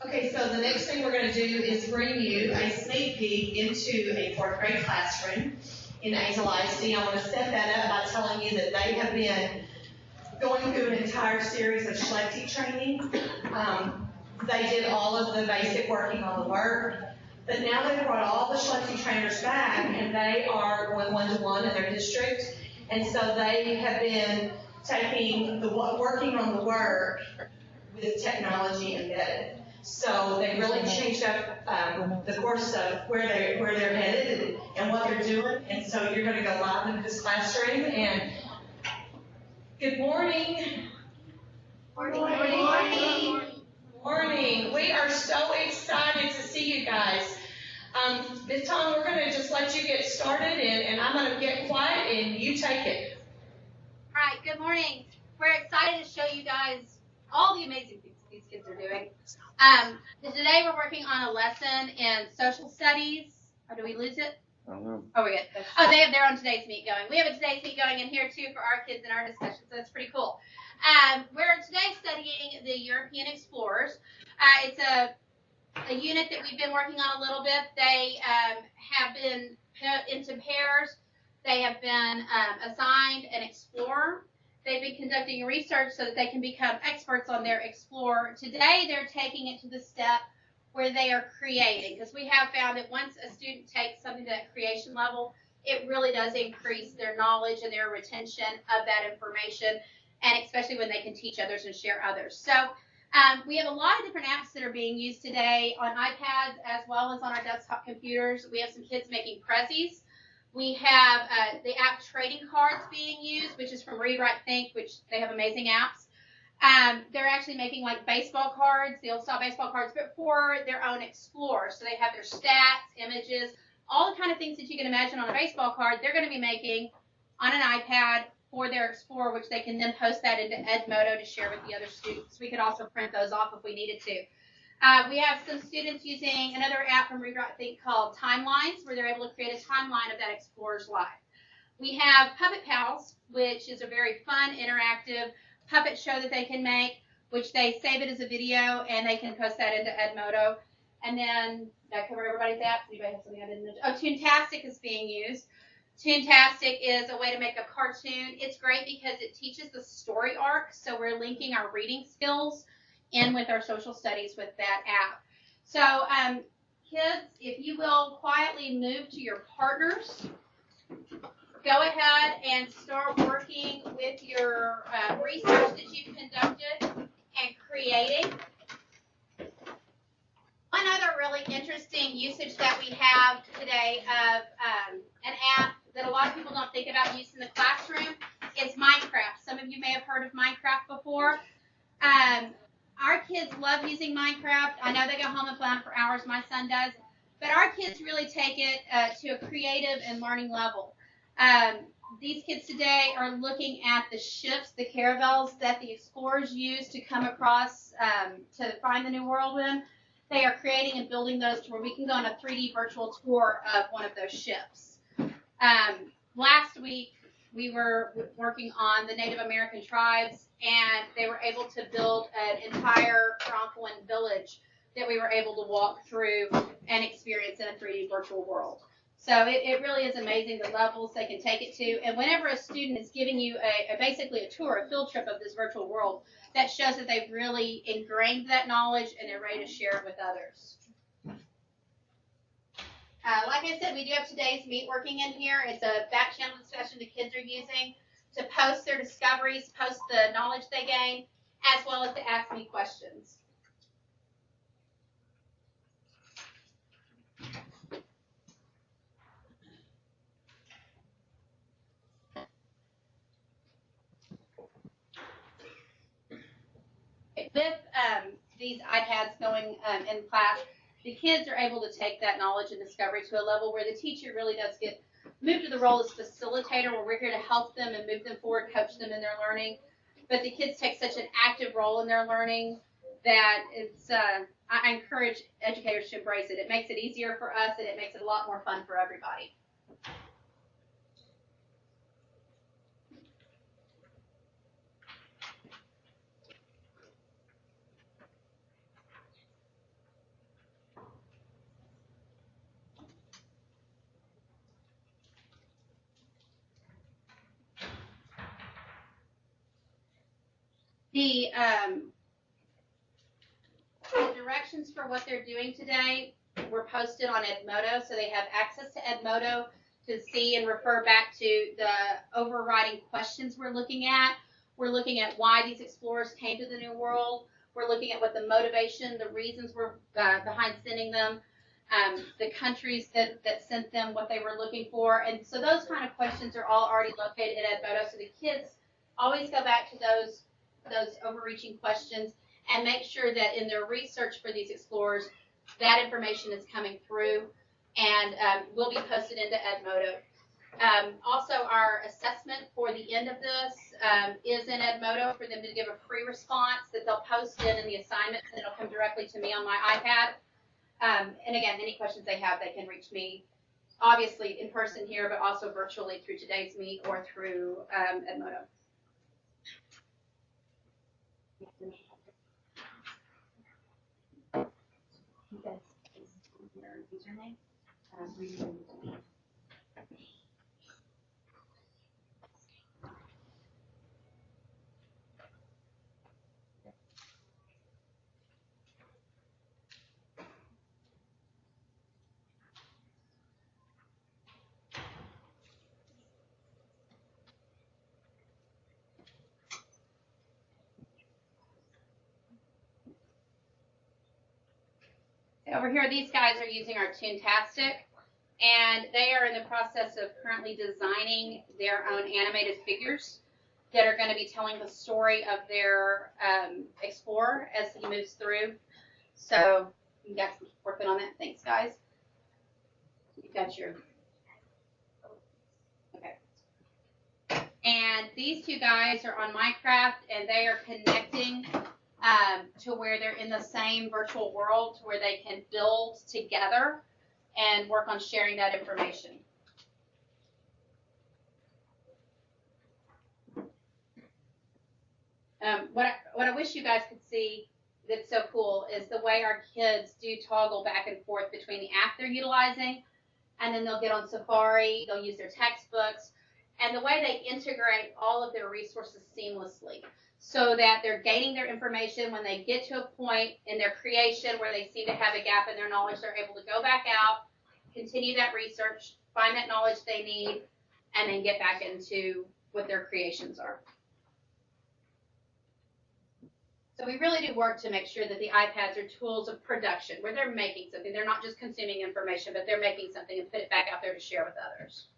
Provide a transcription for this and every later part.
Okay, so the next thing we're going to do is bring you a sneak peek into a fourth grade classroom in Azle ISD. I want to set that up by telling you that they have been going through an entire series of Schlechte training. They did all of the basic working on the work, but now they've brought all the Schlechte trainers back, and they are going one-to-one in their district, and so they have been taking working on the work with technology embedded. So they really changed up the course of where they're headed and what they're doing. And so you're going to go live into this classroom. And good morning. Morning. Morning. Morning. We are so excited to see you guys. Ms. Tom, we're going to just let you get started, and I'm going to get quiet, and you take it. All right. Good morning. We're excited to show you guys all the amazing things these kids are doing. Today we're working on a lesson in social studies. Or do we lose it? I don't know. Oh, we're good. Oh, they have their own Today's Meet going. We have a Today's Meet going in here, too, for our kids in our discussion, so that's pretty cool. We're today studying the European explorers. It's a unit that we've been working on a little bit. They have been put into pairs. They have been assigned an explorer. They've been conducting research so that they can become experts on their explorer. Today, they're taking it to the step where they are creating, because we have found that once a student takes something to that creation level, it really does increase their knowledge and their retention of that information, and especially when they can teach others and share others. So we have a lot of different apps that are being used today on iPads as well as on our desktop computers. We have some kids making Prezzies. We have the app trading cards being used, which is from Read, Write, Think, which they have amazing apps. They're actually making like baseball cards, the old style baseball cards, but for their own Explorer. So they have their stats, images, all the kind of things that you can imagine on a baseball card, they're going to be making on an iPad for their Explorer, which they can then post that into Edmodo to share with the other students. We could also print those off if we needed to. We have some students using another app from Read, Write, Think called Timelines, where they're able to create a timeline of that Explorer's life. We have Puppet Pals, which is a very fun, interactive puppet show that they can make, which they save it as a video, and they can post that into Edmodo. And then, did I cover everybody's apps? Anybody have something I didn't mention? Oh, Toontastic is being used. Toontastic is a way to make a cartoon. It's great because it teaches the story arc, so we're linking our reading skills in with our social studies with that app. So kids, if you will quietly move to your partners, go ahead and start working with your research that you've conducted and creating. One other really interesting usage that we have today of an app that a lot of people don't think about use in the classroom is Minecraft. Some of you may have heard of Minecraft before. Our kids love using Minecraft. I know they go home and play on it for hours. My son does. But our kids really take it to a creative and learning level. These kids today are looking at the ships, the caravels that the explorers used to come across to find the New World in. They are creating and building those to where we can go on a 3D virtual tour of one of those ships. Last week, we were working on the Native American tribes, and they were able to build an entire Algonquin village that we were able to walk through and experience in a 3D virtual world. So it really is amazing the levels they can take it to. And whenever a student is giving you basically a tour, a field trip of this virtual world, that shows that they've really ingrained that knowledge and they're ready to share it with others. Like I said, we do have Today's Meet working in here. It's a back channel discussion the kids are using to post their discoveries, post the knowledge they gain, as well as to ask me questions. With these iPads going in class, the kids are able to take that knowledge and discovery to a level where the teacher really does get moved to the role as facilitator, where we're here to help them and move them forward, coach them in their learning. But the kids take such an active role in their learning that it's I encourage educators to embrace it. It makes it easier for us, and it makes it a lot more fun for everybody. The directions for what they're doing today were posted on Edmodo, so they have access to Edmodo to see and refer back to the overriding questions we're looking at. We're looking at why these explorers came to the New World. We're looking at what the motivation, the reasons were behind sending them, the countries that sent them, what they were looking for. And so those kind of questions are all already located in Edmodo. So the kids always go back to those overreaching questions and make sure that in their research for these explorers, that information is coming through and will be posted into Edmodo. Also, our assessment for the end of this is in Edmodo for them to give a free response that they'll post in the assignments, and it'll come directly to me on my iPad. And again, any questions they have, they can reach me, obviously in person here, but also virtually through today's meet or through Edmodo. You guys, your username. Over here, these guys are using our Toontastic, and they are in the process of currently designing their own animated figures that are going to be telling the story of their explorer as he moves through. So you guys working on that. Thanks, guys. You got your okay. And these two guys are on Minecraft, and they are connecting to where they're in the same virtual world, to where they can build together and work on sharing that information. What I wish you guys could see that's so cool is the way our kids do toggle back and forth between the app they're utilizing, and then they'll get on Safari, they'll use their textbooks, and the way they integrate all of their resources seamlessly, so that they're gaining their information. When they get to a point in their creation where they seem to have a gap in their knowledge, they're able to go back out, continue that research, find that knowledge they need, and then get back into what their creations are. So we really do work to make sure that the iPads are tools of production, where they're making something. They're not just consuming information, but they're making something and put it back out there to share with others.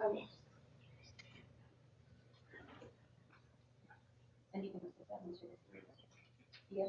Okay. And you can put that into the yeah.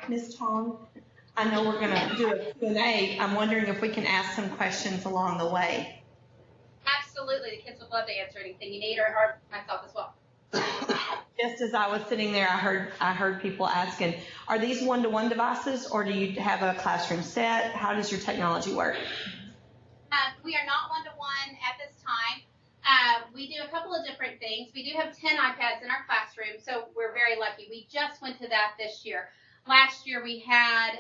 Ms. Tong, I know we're going to do a Q&A. I'm wondering if we can ask some questions along the way. Absolutely. The kids would love to answer anything you need, or myself as well. Just as I was sitting there, I heard people asking, are these one-to-one devices, or do you have a classroom set? How does your technology work? We are not one-to-one at this time. We do a couple of different things. We do have 10 iPads in our classroom, so we're very lucky. We just went to that this year. Last year we had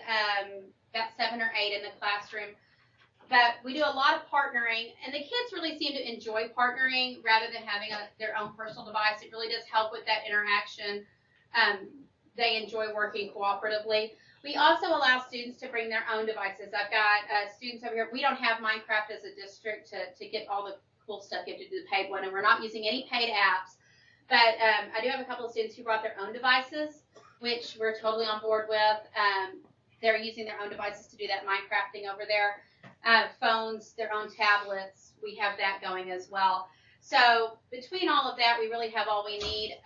about 7 or 8 in the classroom. But we do a lot of partnering, and the kids really seem to enjoy partnering rather than having their own personal device. It really does help with that interaction. They enjoy working cooperatively. We also allow students to bring their own devices. I've got students over here. We don't have Minecraft as a district to get all the cool stuff. You have to do the paid one, and we're not using any paid apps. But I do have a couple of students who brought their own devices, which we're totally on board with. They're using their own devices to do that Minecrafting over there. Phones, their own tablets, we have that going as well. So between all of that, we really have all we need.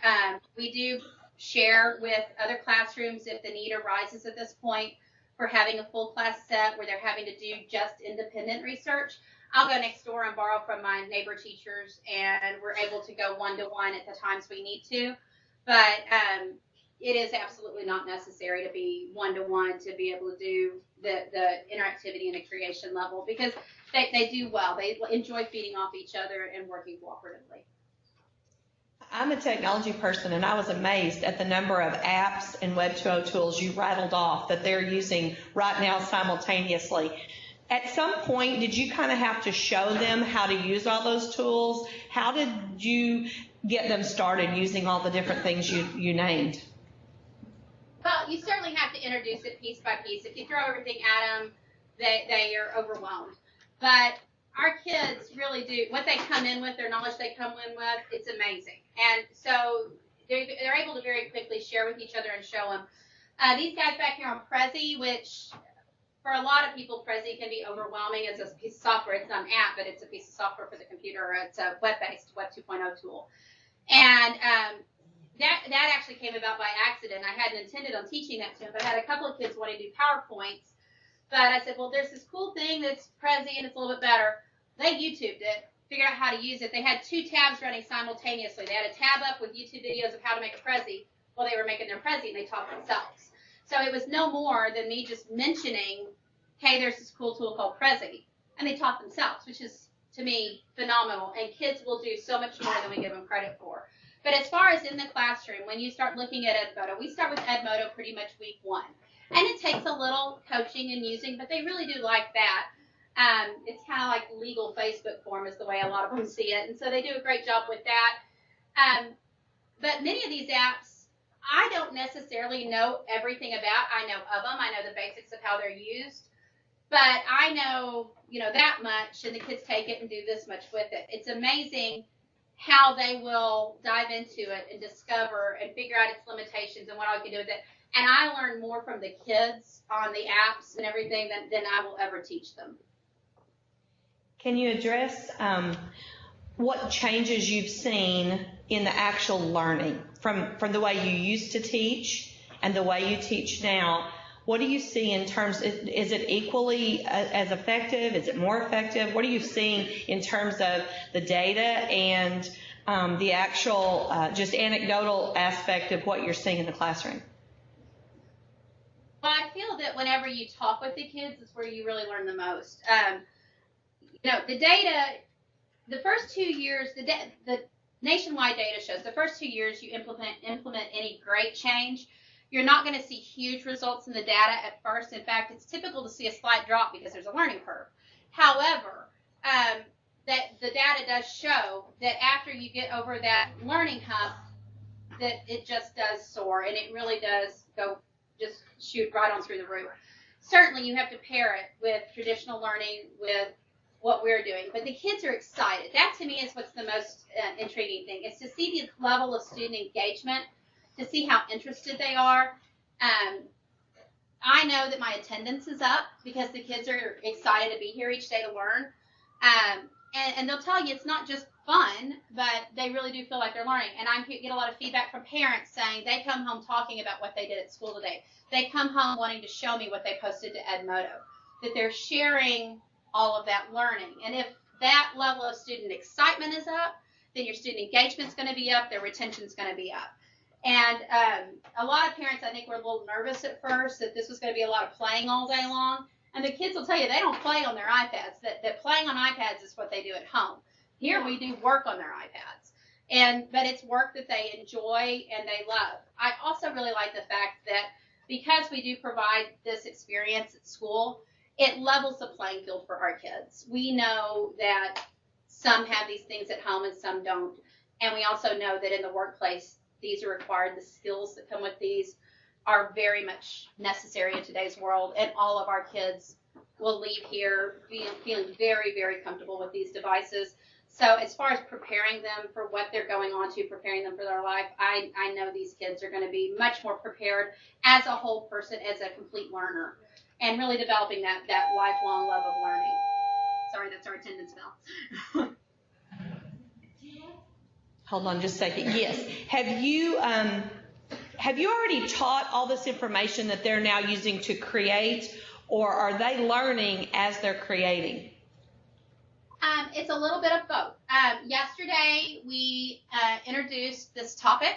We do share with other classrooms if the need arises at this point for having a full class set where they're having to do just independent research. I'll go next door and borrow from my neighbor teachers, and we're able to go one-to-one at the times we need to. But it is absolutely not necessary to be one-to-one to be able to do the interactivity and the creation level, because they do well. They enjoy feeding off each other and working cooperatively. I'm a technology person, and I was amazed at the number of apps and Web 2.0 tools you rattled off that they're using right now simultaneously. At some point, did you kind of have to show them how to use all those tools? How did you get them started using all the different things you named? Well, you certainly have to introduce it piece by piece. If you throw everything at them, they are overwhelmed. But our kids really do, what they come in with, their knowledge they come in with, it's amazing. And so they're able to very quickly share with each other and show them. These guys back here on Prezi, which for a lot of people, Prezi can be overwhelming as a piece of software. It's not an app, but it's a piece of software for the computer. It's a web-based Web 2.0 tool. And that actually came about by accident. I hadn't intended on teaching that to them, but I had a couple of kids wanting to do PowerPoints. But I said, well, there's this cool thing that's Prezi, and it's a little bit better. They YouTubed it, figured out how to use it. They had 2 tabs running simultaneously. They had a tab up with YouTube videos of how to make a Prezi while they were making their Prezi, and they taught themselves. So it was no more than me just mentioning, hey, there's this cool tool called Prezi, and they taught themselves, which is, to me, phenomenal. And kids will do so much more than we give them credit for. But as far as in the classroom, when you start looking at Edmodo, we start with Edmodo pretty much week 1. And it takes a little coaching and using, but they really do like that. It's kind of like legal Facebook form is the way a lot of them see it. And so they do a great job with that. But many of these apps, I don't necessarily know everything about. I know of them. I know the basics of how they're used. But I know, that much, and the kids take it and do this much with it. It's amazing how they will dive into it and discover and figure out its limitations and what I can do with it. And I learn more from the kids on the apps and everything than I will ever teach them. Can you address what changes you've seen in the actual learning from the way you used to teach and the way you teach now? What do you see in terms, is it equally as effective? Is it more effective? What are you seeing in terms of the data and the actual just anecdotal aspect of what you're seeing in the classroom? Well, I feel that whenever you talk with the kids is where you really learn the most. The data, the first 2 years, the nationwide data shows the first 2 years you implement any great change, you're not going to see huge results in the data at first. In fact, it's typical to see a slight drop because there's a learning curve. However, that the data does show that after you get over that learning hump, that it just does soar, and it really does go just shoot right on through the roof. Certainly, you have to pair it with traditional learning, with what we're doing, but the kids are excited. That, to me, is what's the most intriguing thing, is to see the level of student engagement, to see how interested they are. I know that my attendance is up because the kids are excited to be here each day to learn. And they'll tell you it's not just fun, but they really do feel like they're learning. And I get a lot of feedback from parents saying they come home talking about what they did at school today. They come home wanting to show me what they posted to Edmodo, that they're sharing all of that learning. And if that level of student excitement is up, then your student engagement's going to be up, their retention's going to be up. And a lot of parents, I think, were a little nervous at first that this was going to be a lot of playing all day long. And the kids will tell you they don't play on their iPads, that playing on iPads is what they do at home. Here we do work on their iPads. But it's work that they enjoy and they love. I also really like the fact that because we do provide this experience at school, it levels the playing field for our kids. We know that some have these things at home and some don't. And we also know that in the workplace, these are required. The skills that come with these are very much necessary in today's world. And all of our kids will leave here feeling very, very comfortable with these devices. So as far as preparing them for what they're going on to, preparing them for their life, I know these kids are going to be much more prepared as a whole person, as a complete learner, and really developing that lifelong love of learning. Sorry, that's our attendance bell. Hold on just a second. Yes. Have you already taught all this information that they're now using to create, or are they learning as they're creating? It's a little bit of both. Yesterday, we introduced this topic,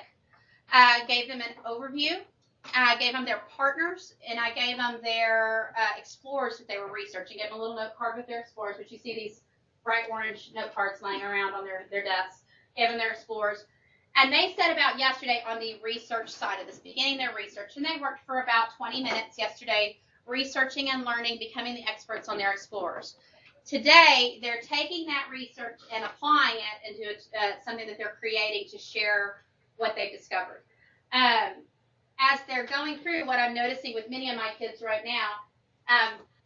gave them an overview, gave them their partners, and I gave them their explorers that they were researching. Gave them a little note card with their explorers, which you see these bright orange note cards laying around on their desks. Gave them their explorers. And they set about yesterday on the research side of this, beginning their research. And they worked for about 20 minutes yesterday, researching and learning, becoming the experts on their explorers. Today, they're taking that research and applying it into something that they're creating to share what they've discovered. As they're going through, what I'm noticing with many of my kids right now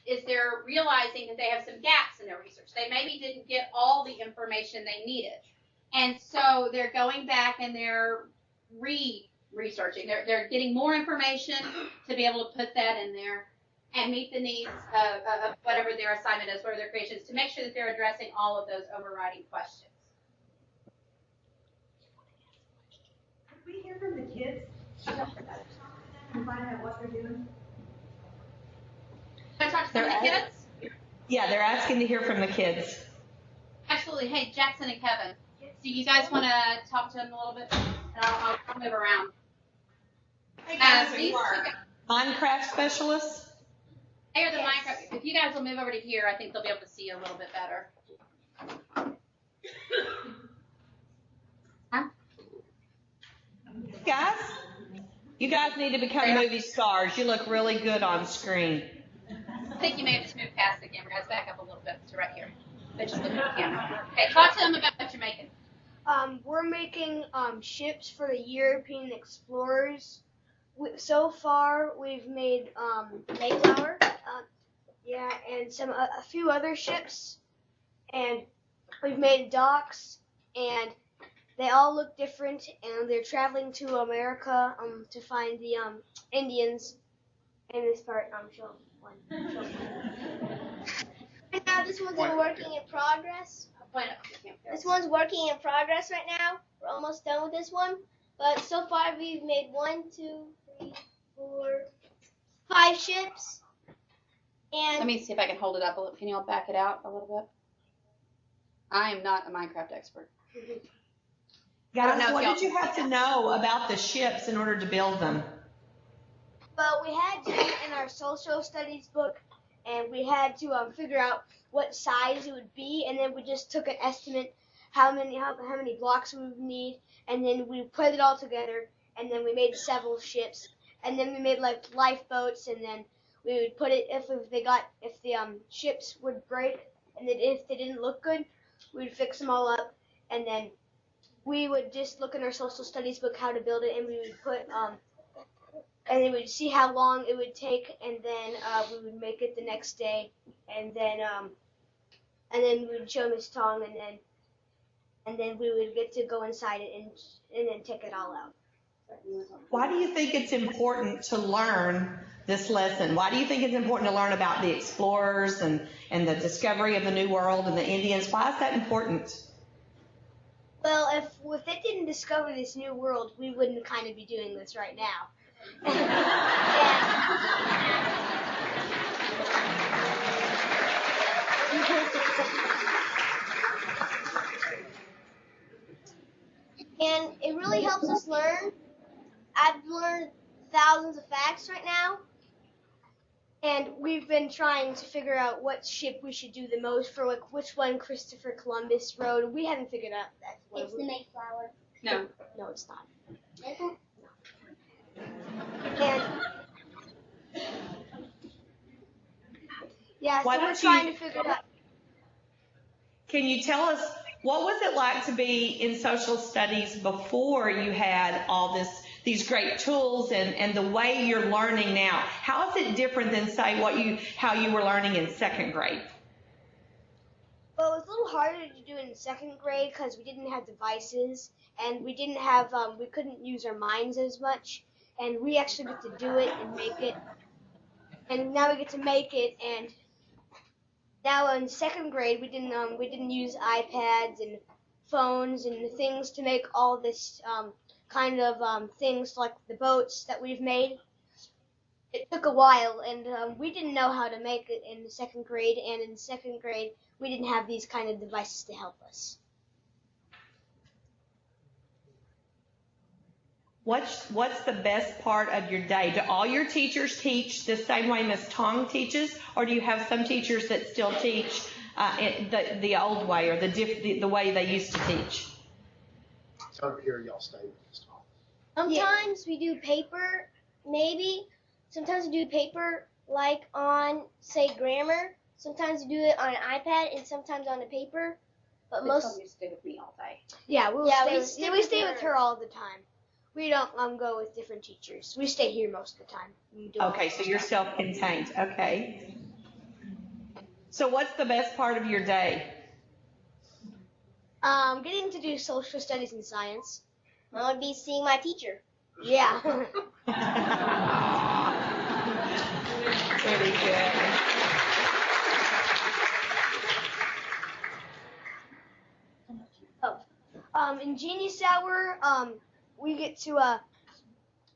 is they're realizing that they have some gaps in their research. They maybe didn't get all the information they needed. And so they're going back and they're researching. They're getting more information to be able to put that in there and meet the needs of whatever their assignment is, whatever their creation is, to make sure that they're addressing all of those overriding questions. Could we hear from the kids? And find out what they're doing? Can I talk to some of the kids? Yeah, they're asking to hear from the kids. Absolutely. Hey, Jackson and Kevin, do you guys want to talk to them a little bit? And I'll move around. Hey guys, Minecraft specialists? They are the Minecraft. If you guys will move over to here, I think they'll be able to see you a little bit better. Huh? Guys, you guys need to become movie stars. You look really good on screen. I think you may have just moved past the camera. Guys, back up a little bit to right here. But just look at the camera. Okay, talk to them about what you're making. We're making ships for the European explorers. So far, we've made Mayflower, and a few other ships, and we've made docks, and they all look different, and they're traveling to America to find the Indians. In this part, show one. Right now, this one's working in progress. This one's working in progress right now. We're almost done with this one. But so far, we've made 1, 2, 3, 4, 5 ships. And Let me see if I can hold it up a little. Can you all back it out a little bit? I am not a Minecraft expert. Guys, what did you have to know about the ships in order to build them? But we had to in our social studies book, and we had to figure out what size it would be, and then we just took an estimate how many blocks we would need, and then we put it all together, and then we made several ships, and then we made like lifeboats, and then we would put it if the ships would break, and then if they didn't look good, we'd fix them all up, and then we would just look in our social studies book how to build it, and we would put and then we'd see how long it would take, and then we would make it the next day, and then we would show Miss Tong, and then we would get to go inside it and then take it all out. Why do you think it's important to learn this lesson? Why do you think it's important to learn about the explorers and the discovery of the New World and the Indians? Why is that important? Well, if they didn't discover this new world, we wouldn't kind of be doing this right now. And it really helps us learn. I've learned thousands of facts right now. And we've been trying to figure out what ship we should do the most for, like which one Christopher Columbus rode. We haven't figured out that one. It's the Mayflower. No. No, it's not. Isn't? And yeah, Why so we're don't trying you- to figure it out. Can you tell us, what was it like to be in social studies before you had all these great tools and the way you're learning now? How is it different than, say, how you were learning in second grade? Well, it was a little harder to do in second grade because we didn't have devices and we didn't have we couldn't use our minds as much, and we actually get to do it and make it, and now we get to make it. And now in second grade we didn't use iPads and phones and things to make all this kind of things like the boats that we've made. It took a while, and we didn't know how to make it in the second grade, and in second grade we didn't have these kind of devices to help us. What's the best part of your day? Do all your teachers teach the same way Miss Tong teaches, or do you have some teachers that still teach the old way or the way they used to teach? Over here, y'all stay with Miss Tong. Sometimes we do paper, maybe. Sometimes we do paper like on, say, grammar. Sometimes we do it on an iPad and sometimes on the paper. But most. You stay with me all day. Yeah, we stay with her. her all the time. We don't go with different teachers. We stay here most of the time. We do Okay, so you're self-contained. Okay. So what's the best part of your day? Getting to do social studies and science. Mine would be seeing my teacher. Yeah. Pretty good. In Genius Hour, we get to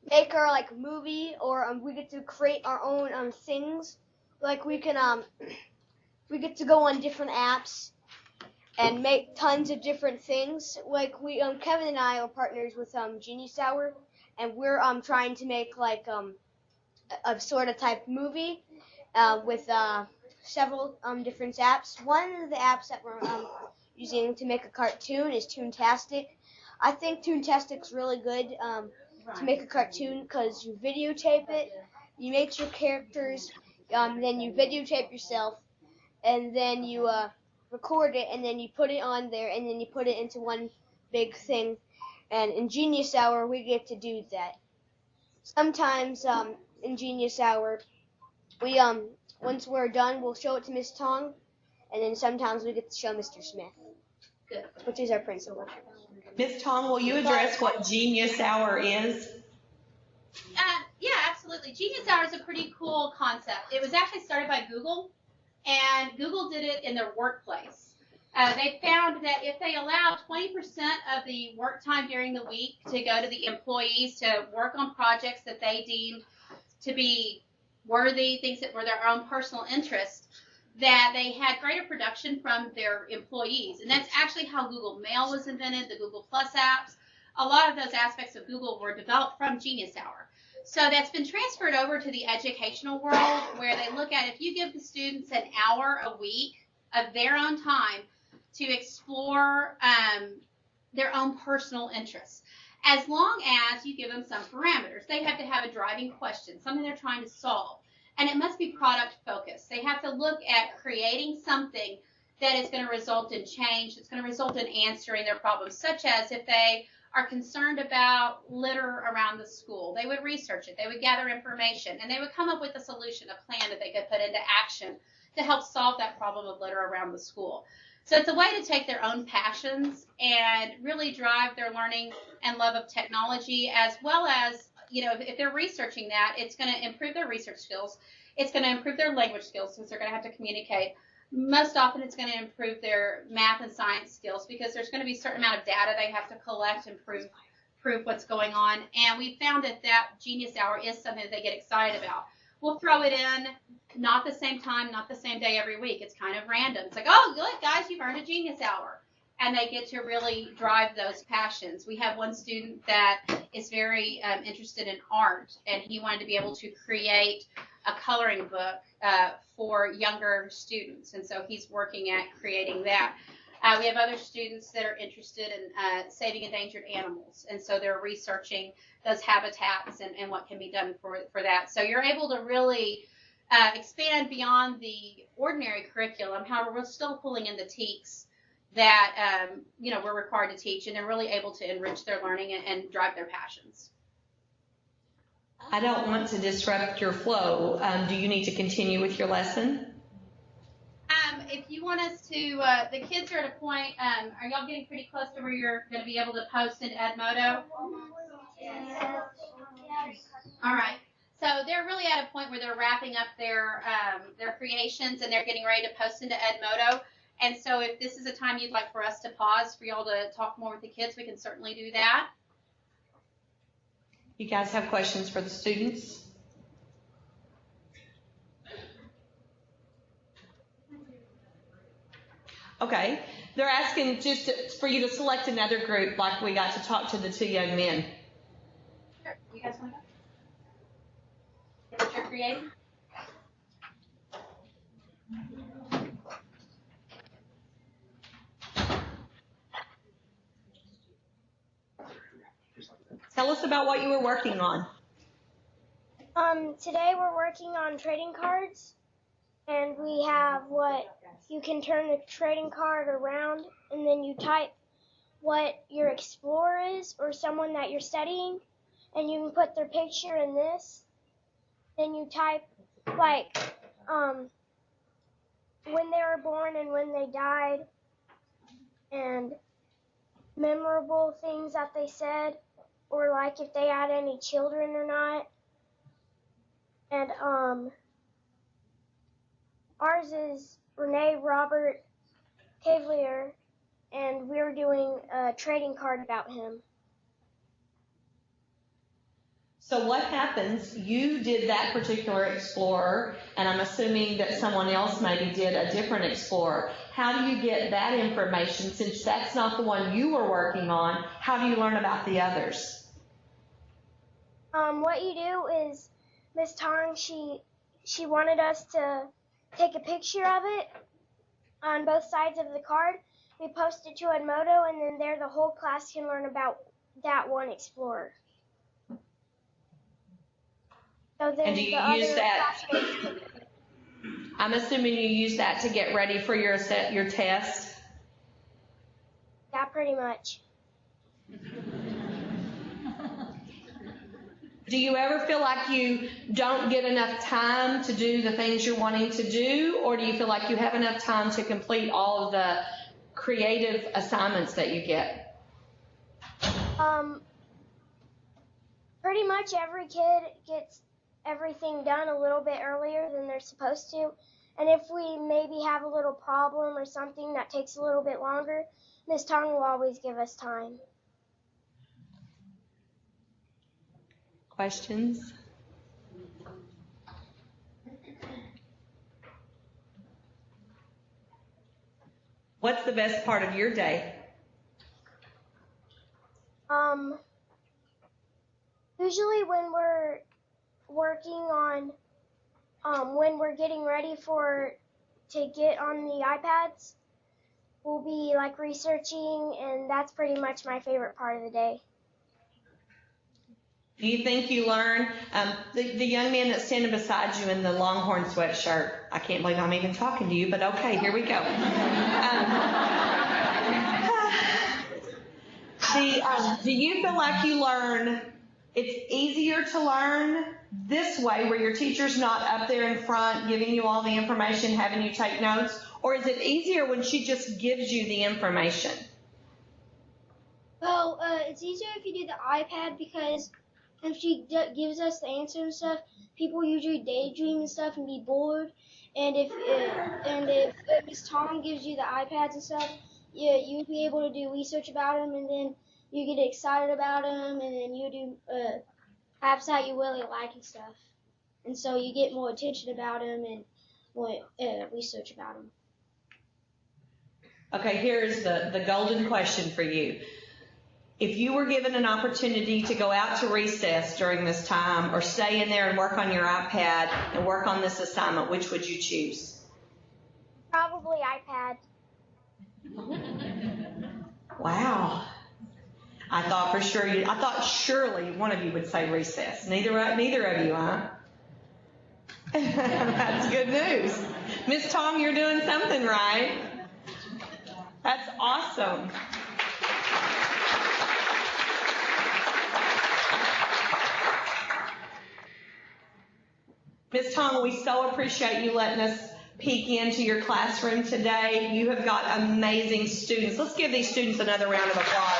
make our movie, or we get to create our own things. Like we can we get to go on different apps and make tons of different things. Like we Kevin and I are partners with Genius Hour, and we're trying to make a sort of type movie with several different apps. One of the apps that we're using to make a cartoon is Toontastic. I think Toontastic's really good to make a cartoon because you videotape it, you make your characters, then you videotape yourself, and then you record it, and then you put it on there, and then you put it into one big thing. And in Genius Hour, we get to do that. Sometimes in Genius Hour, we once we're done, we'll show it to Miss Tong, and then sometimes we get to show Mr. Smith, Good. which is our principal. Miss Tong, will you address what Genius Hour is? Yeah, absolutely. Genius Hour is a pretty cool concept. It was actually started by Google, and Google did it in their workplace. They found that if they allowed 20% of the work time during the week to go to the employees to work on projects that they deemed to be worthy, things that were their own personal interest, that they had greater production from their employees. And that's actually how Google Mail was invented, the Google Plus apps. A lot of those aspects of Google were developed from Genius Hour. So that's been transferred over to the educational world, where they look at if you give the students an hour a week of their own time to explore their own personal interests, as long as you give them some parameters. They have to have a driving question, something they're trying to solve. And it must be product focused. They have to look at creating something that is going to result in change, that's going to result in answering their problems, such as if they are concerned about litter around the school, they would research it, they would gather information, and they would come up with a solution, a plan that they could put into action to help solve that problem of litter around the school. So it's a way to take their own passions and really drive their learning and love of technology, as well as, if they're researching that, it's going to improve their research skills. It's going to improve their language skills since they're going to have to communicate. Most often it's going to improve their math and science skills because there's going to be a certain amount of data they have to collect and prove what's going on. And we found that Genius Hour is something that they get excited about. We'll throw it in, not the same time, not the same day every week. It's kind of random. It's like, oh, good, guys, you've earned a Genius Hour. And they get to really drive those passions. We have one student that is very interested in art, and he wanted to be able to create a coloring book for younger students. And so he's working at creating that. We have other students that are interested in saving endangered animals, and so they're researching those habitats and what can be done for that. So you're able to really expand beyond the ordinary curriculum. However, we're still pulling in the TEKS that we're required to teach, and they're really able to enrich their learning and drive their passions. I don't want to disrupt your flow. Do you need to continue with your lesson? if you want us to, the kids are at a point, are y'all getting pretty close to where you're going to be able to post in Edmodo? All right. So they're really at a point where they're wrapping up their creations and they're getting ready to post into Edmodo. And so if this is a time you'd like for us to pause for y'all to talk more with the kids, we can certainly do that. You guys have questions for the students? Okay. They're asking just for you to select another group like we got to talk to the two young men. Sure. You guys want to go? What you're creating? Tell us about what you were working on. Today we're working on trading cards, and we have what you can turn the trading card around, and then you type what your explorer is or someone that you're studying, and you can put their picture in this. Then you type like when they were born and when they died, and memorable things that they said, or like if they had any children or not. And ours is Renee Robert Cavalier, and we're doing a trading card about him. So what happens, you did that particular explorer, and I'm assuming that someone else maybe did a different explorer. How do you get that information since that's not the one you were working on? How do you learn about the others? What you do is Miss Tong, she wanted us to take a picture of it on both sides of the card. We post it to Edmodo, and then there the whole class can learn about that one explorer. So then And do you use that? I'm assuming you use that to get ready for your test. Yeah, pretty much. Do you ever feel like you don't get enough time to do the things you're wanting to do, or do you feel like you have enough time to complete all of the creative assignments that you get? Pretty much every kid gets everything done a little bit earlier than they're supposed to. And if we maybe have a little problem or something that takes a little bit longer, Miss Tong will always give us time. Questions? What's the best part of your day? Usually when we're working on, when we're getting ready to get on the iPads, we'll be like researching, and that's pretty much my favorite part of the day. Do you think you learn, the young man that's standing beside you in the Longhorn sweatshirt, I can't believe I'm even talking to you, but okay, here we go. Do you feel like you learn, it's easier to learn this way where your teacher's not up there in front giving you all the information, having you take notes, or is it easier when she just gives you the information? Well, it's easier if you do the iPad because if she gives us the answer and stuff, people usually daydream and stuff and be bored. And if Miss Tom gives you the iPads and stuff, you'll be able to do research about them, and then you get excited about them, and then you do apps that you really like and stuff. And so you get more attention about them and more research about them. Okay, here's the golden question for you. If you were given an opportunity to go out to recess during this time or stay in there and work on your iPad and work on this assignment, which would you choose? Probably iPad. Wow. I thought surely one of you would say recess. Neither of you, huh? That's good news. Miss Tom, you're doing something right. That's awesome. Miss Tong, we so appreciate you letting us peek into your classroom today. You have got amazing students. Let's give these students another round of applause.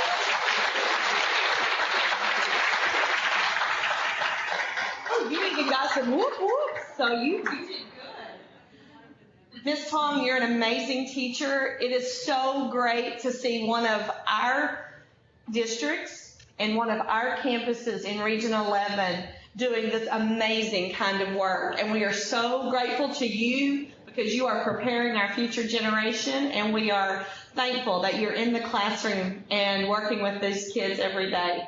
Oh, you even got some whoop whoop. So you did good. Miss Tong, you're an amazing teacher. It is so great to see one of our districts and one of our campuses in Region 11 doing this amazing kind of work. And we are so grateful to you because you are preparing our future generation, and we are thankful that you're in the classroom and working with these kids every day.